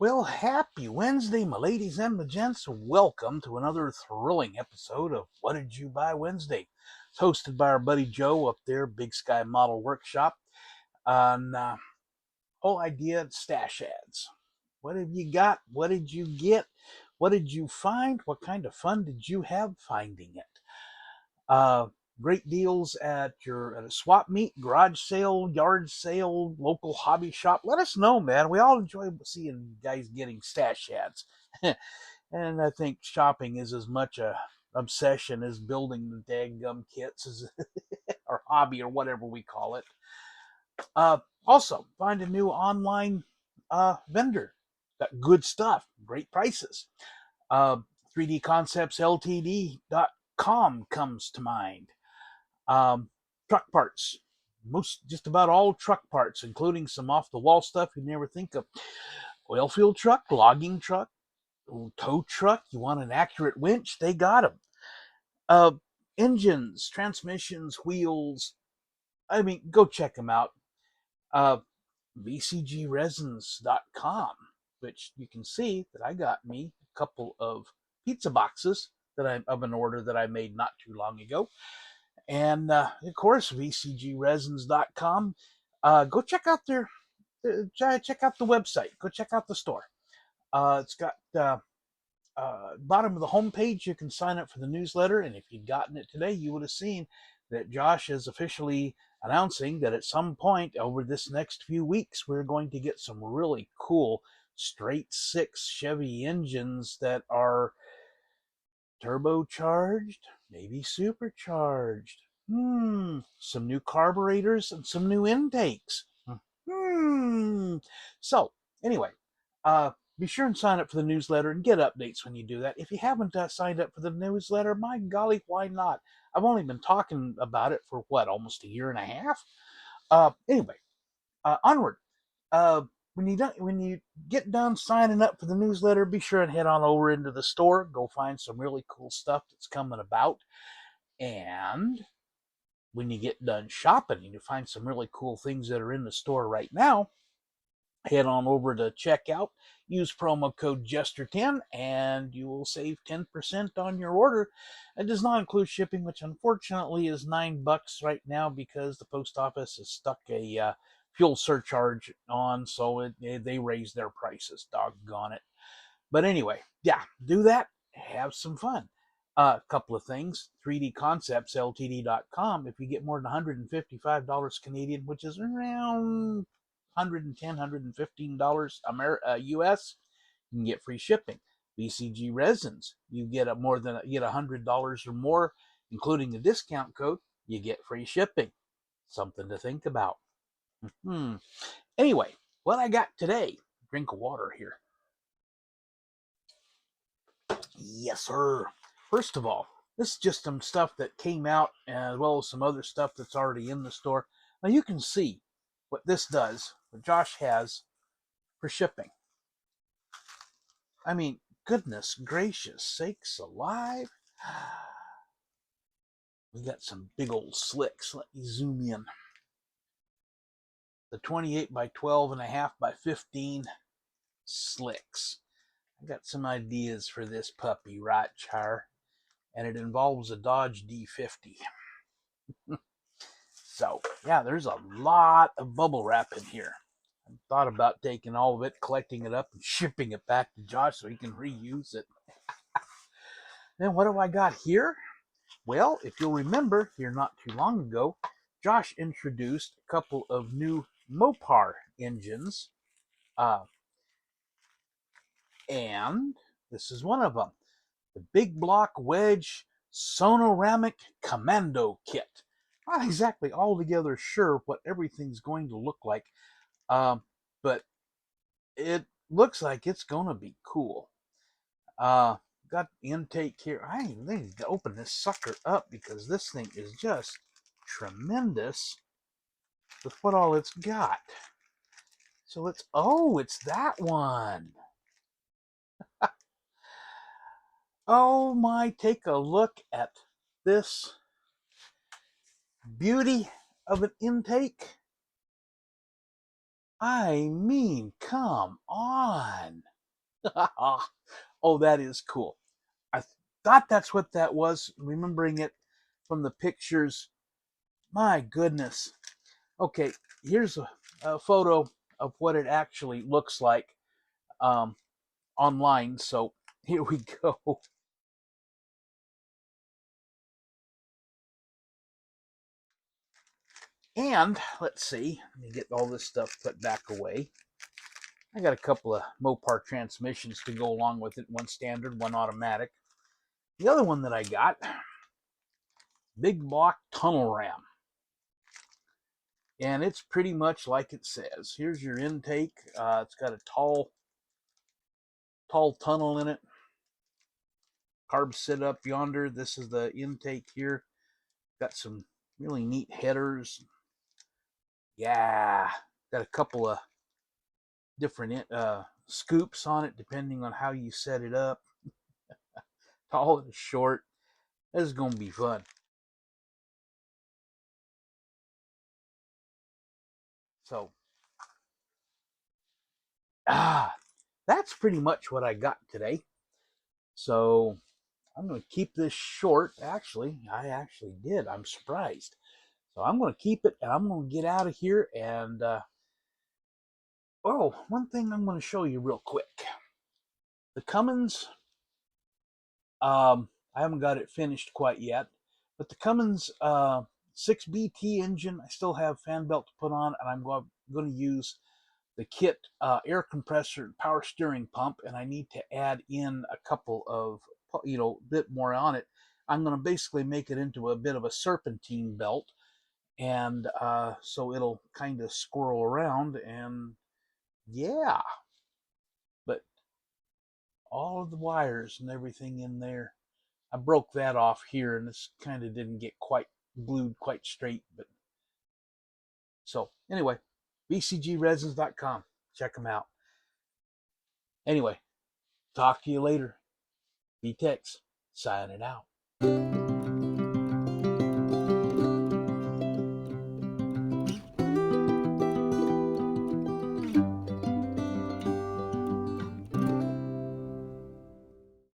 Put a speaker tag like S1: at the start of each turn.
S1: Well, happy Wednesday, my ladies and my gents. Welcome to another thrilling episode of What Did You Buy Wednesday? It's hosted by our buddy Joe up there, Big Sky Model Workshop. On whole idea, stash ads. What have you got? What did you get? What did you find? What kind of fun did you have finding it? Uh, Great deals at a swap meet, garage sale, yard sale, local hobby shop. Let us know, man. We all enjoy seeing guys getting stash ads. And I think shopping is as much a obsession as building the daggum kits as or hobby or whatever we call it. Also, find a new online vendor. Got good stuff, great prices. 3D Concepts Ltd.com comes to mind. Truck parts. Just about all truck parts, including some off the wall stuff you'd never think of. Oil field truck, logging truck, tow truck. You want an accurate winch? They got them. Engines, transmissions, wheels. I mean, go check them out. VCGresins.com, which you can see that I got me a couple of pizza boxes of an order that I made not too long ago. And of course, VCGresins.com. Go check out check out the website. Go check out the store. It's got bottom of the homepage. You can sign up for the newsletter, and if you'd gotten it today, you would have seen that Josh is officially announcing that at some point over this next few weeks, we're going to get some really cool straight six Chevy engines that are turbocharged, maybe supercharged. Some new carburetors and some new intakes. So, anyway, be sure and sign up for the newsletter and get updates when you do that. If you haven't signed up for the newsletter, my golly, why not? I've only been talking about it for almost a year and a half. Anyway, onward. When you get done signing up for the newsletter, be sure and head on over into the store. Go find some really cool stuff that's coming about. And when you get done shopping and you find some really cool things that are in the store right now, head on over to checkout, use promo code Jester10, and you will save 10% on your order. It does not include shipping, which unfortunately is $9 right now because the post office has stuck a fuel surcharge on, so they raised their prices. Doggone it. But anyway, yeah, do that. Have some fun. A couple of things. 3D Concepts Ltd.com. If you get more than $155 Canadian, which is around $110, $115 US, you can get free shipping. BCG Resins, you get $100 or more, including a discount code, you get free shipping. Something to think about. Anyway, what I got today, drink of water here. Yes, sir. First of all, this is just some stuff that came out as well as some other stuff that's already in the store. Now you can see what this does, what Josh has for shipping. I mean, goodness gracious sakes alive. We got some big old slicks. Let me zoom in. The 28 by 12 and a half by 15 slicks. I got some ideas for this puppy right here, and it involves a Dodge D50. So, yeah, there's a lot of bubble wrap in here. I thought about taking all of it, collecting it up, and shipping it back to Josh so he can reuse it. Then what do I got here? Well, if you'll remember, here not too long ago, Josh introduced a couple of new Mopar engines. And this is one of them. The Big Block Wedge Sonoramic Commando Kit. Not exactly altogether sure what everything's going to look like, but it looks like it's going to be cool. Got intake here. I need to open this sucker up because this thing is just tremendous with what all it's got. So it's that one. Oh my, take a look at this beauty of an intake. I mean, come on. Oh, that is cool. I thought that's what that was, remembering it from the pictures. My goodness. Okay, here's a photo of what it actually looks like um, online. So here we go. And let's see, let me get all this stuff put back away. I got a couple of Mopar transmissions to go along with it, one standard, one automatic. The other one that I got, big block tunnel ram. And it's pretty much like it says. Here's your intake. It's got a tall tunnel in it. Carb sit up yonder. This is the intake here. Got some really neat headers. Yeah, got a couple of different scoops on it depending on how you set it up. Tall and short. This is going to be fun. So, that's pretty much what I got today. So, I'm going to keep this short. Actually, I actually did. I'm surprised. So, I'm going to keep it and I'm going to get out of here. And, oh, one thing I'm going to show you real quick. The Cummins, I haven't got it finished quite yet, but the Cummins 6BT engine, I still have fan belt to put on, and I'm going to use the kit air compressor and power steering pump, and I need to add in a couple of, bit more on it. I'm going to basically make it into a bit of a serpentine belt, and so it'll kind of squirrel around, and yeah, but all of the wires and everything in there, I broke that off here, and this kind of didn't get quite glued quite straight, but so anyway, bcgresins.com, check them out. Anyway, talk to you later. B-Tex signing out.